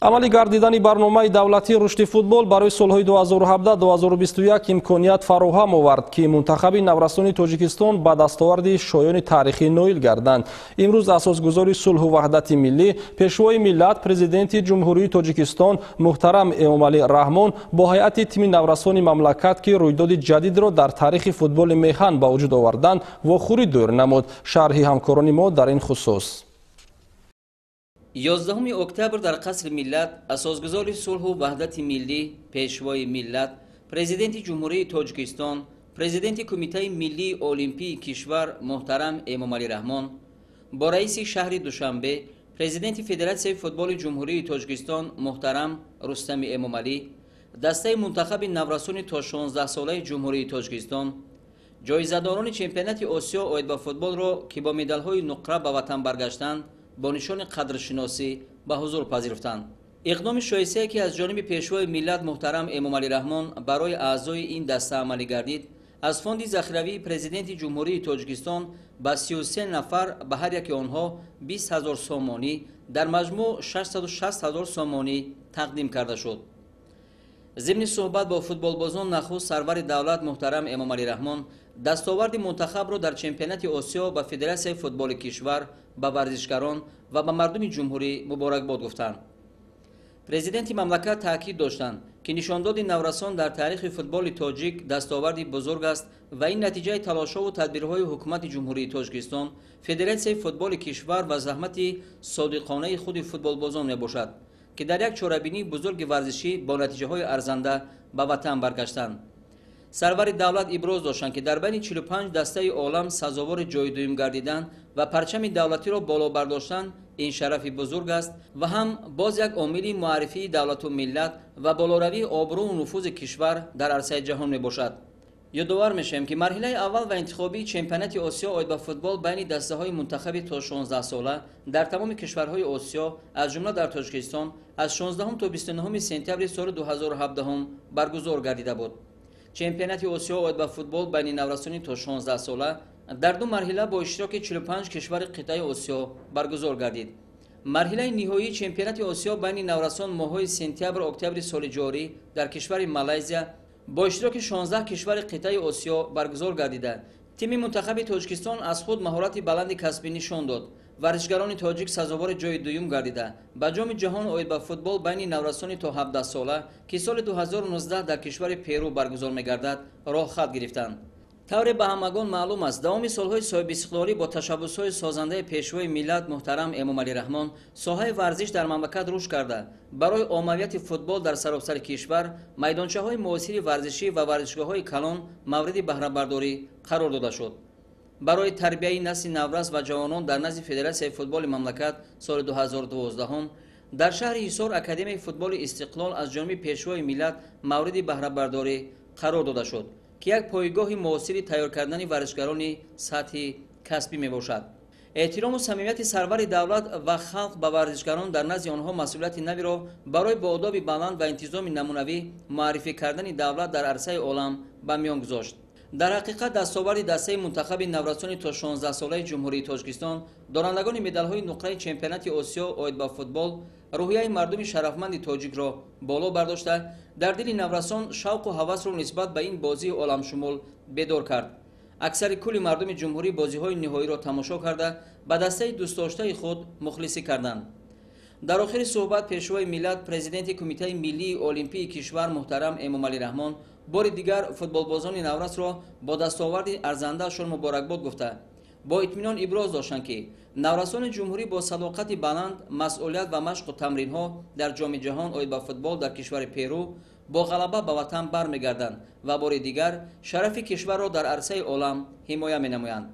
амалӣ гардидани барномаи давлатии рушди футбол барои солҳои 2017-2021 имконият фароҳам овард ки мунтахаби наврасони тоҷикистон ба дастоварди шоёни таърихӣ ноил гарданд. имрӯз асосгузори сулҳу ваҳдати миллӣ, пешвои миллат, президенти ҷумҳурии тоҷикистон муҳтарам Эмомалӣ Раҳмон бо ҳайати тими наврасони мамлакат ки рӯйдоди ҷадидро дар таърихи футболи меҳан ба вуҷуд оварданд, вохӯрӣ дӯр намуд. шарҳи ҳамкорони мо дар ин хусус. 11 октябр дар қасри миллат асосгузори сулҳу ваҳдати миллӣ, пешвои миллат, президенти ҷумҳурии тоҷикистон, президенти кумитаи миллии олимпии кишвар муҳтарам Эмомалӣ Раҳмон бо раиси шаҳри Душанбе, президенти федератсияи футболи ҷумҳурии тоҷикистон муҳтарам Рустами Эмомалӣ, дастаи мунтахаби наврасони то 16 солаи ҷумҳурии тоҷикистон, ҷоизадорони чемпионати Осиё оид ба футболро ки бо медалҳои нуқра ба ватан баргаштанд, бо нишони қадршиносӣ ба ҳузур пазируфтанд. иқдоми шоистае ки аз ҷониби пешвои миллат муҳтарам Эмомалӣ Раҳмон барои аъзои ин даста амалӣ гардид, аз фонди захиравии президенти ҷумҳурии тоҷикистон ба 33 нафар ба ҳар яки онҳо 20 000 сомонӣ, дар маҷмӯъ 660 000 сомонӣ тақдим карда шуд. зимни суҳбат бо футболбозон нахуст сарвари давлат муҳтарам Эмомалӣ Раҳмон дастоварди мунтахабро дар чемпионати Осиё ба федератсияи футболи кишвар, ба варзишгарон ва ба мардуми ҷумҳурӣ муборакбод гуфтанд. президенти мамлакат таъкид доштанд ки нишондоди наврасон дар таърихи футболи тоҷик дастоварди бузург аст ва ин натиҷаи талошову тадбирҳои ҳукумати ҷумҳурии тоҷикистон, федератсияи футболи кишвар ва заҳмати содиқонаи худи футболбозон мебошад ки дар як чорабинии бузурги варзишӣ бо натиҷаҳои арзанда ба ватан баргаштанд. сарвари давлат иброз доштанд ки дар байни 45 дастаи олам сазовори ҷои дуюм гардидан ва парчами давлатиро боло бардоштан ин шарафи бузург аст ва ҳам боз як омили муаррифии давлату миллат ва болоравии обрӯу нуфузи кишвар дар арсаи ҷаҳон мебошад. ёдовар мешавем ки марҳилаи аввал ва интихобии чемпионати Осиё оид ба футбол байни дастаҳои мунтахаби то 16 сола дар тамоми кишварҳои Осиё, аз ҷумла дар Тоҷикистон, аз 16 то 29 сентябри соли 2017 баргузор гардида буд. чемпионати Осиё оид ба футбол байни наврасони то 16 сола дар ду марҳила бо иштироки 45 кишвари қитъаи Осиё баргузор гардид. марҳилаи ниҳоии чемпионати Осиё байни наврасон моҳҳои сентябр-октябри соли ҷорӣ дар кишвари Малайзия бо иштироки 16 кишвари қитъаи Осиё баргузор гардида, тими мунтахаби Тоҷикистон аз худ маҳорати баланди касбӣ нишон дод. варзишгарони тоҷик сазовори ҷои дуюм гардида, ба ҷоми ҷаҳон оид ба футбол байни наврасони то 17 сола ки соли 2019 дар кишвари Перу баргузор мегардад, роҳ хат гирифтанд. тавре ба ҳамагон маълум аст, давоми солҳои соҳибистиқлолӣ бо ташаббусҳои созандаи пешвои миллат муҳтарам Эмомалӣ Раҳмон соҳаи варзиш дар мамлакат рушд карда, барои оммавияти футбол дар саробсари кишвар майдончаҳои муосири варзишӣ ва варзишгоҳҳои калон мавриди баҳрабардорӣ қарор дода шуд. барои тарбияи насли наврас ва ҷавонон дар назди федератсияи футболи мамлакат соли 2012 дар шаҳри Ҳисор академияи футболи Истиқлол аз ҷониби пешвои миллат мавриди баҳрабардорӣ қарор дода шуд ки як пойгоҳи муосири тайёр кардани варзишгарони сатҳи касбӣ мебошад. эҳтирому самимияти сарвари давлат ва халқ ба варзишгарон дар назди онҳо масъулияти наверо барои бо одоби баланд ва интизоми намунавӣ муаррифӣ кардани давлат дар арсаи олам ба миён гузошт. дар ҳақиқат дастоварди дастаи мунтахаби наврасони то 16 солаи ҷумҳурии Тоҷикистон, дорандагони медалҳои нуқраи чемпионати Осиё оид ба футбол, рӯҳияи мардуми шарафманди тоҷикро боло бардошта, дар дили наврасон шавқу ҳавасро нисбат ба ин бозии оламшумул бедор кард. аксари кулли мардуми ҷумҳурӣ бозиҳои ниҳоиро тамошо карда, ба дастаи дӯстдоштаи худ мухлисӣ карданд. дар охири суҳбат пешвои миллат, президенти кумитаи миллии олимпии кишвар муҳтарам Эмомалӣ Раҳмон бори дигар футболбозони наврасро бо дастоварди арзандаашон муборакбод гуфта, бо итминон иброз доштанд ки наврасони ҷумҳурӣ бо садоқати баланд, масъулият ва машқу тамринҳо дар ҷоми ҷаҳон оид ба футбол дар кишвари Перу бо ғалаба ба ватан бармегарданд ва бори дигар шарафи кишварро дар арсаи олам ҳимоя менамоянд.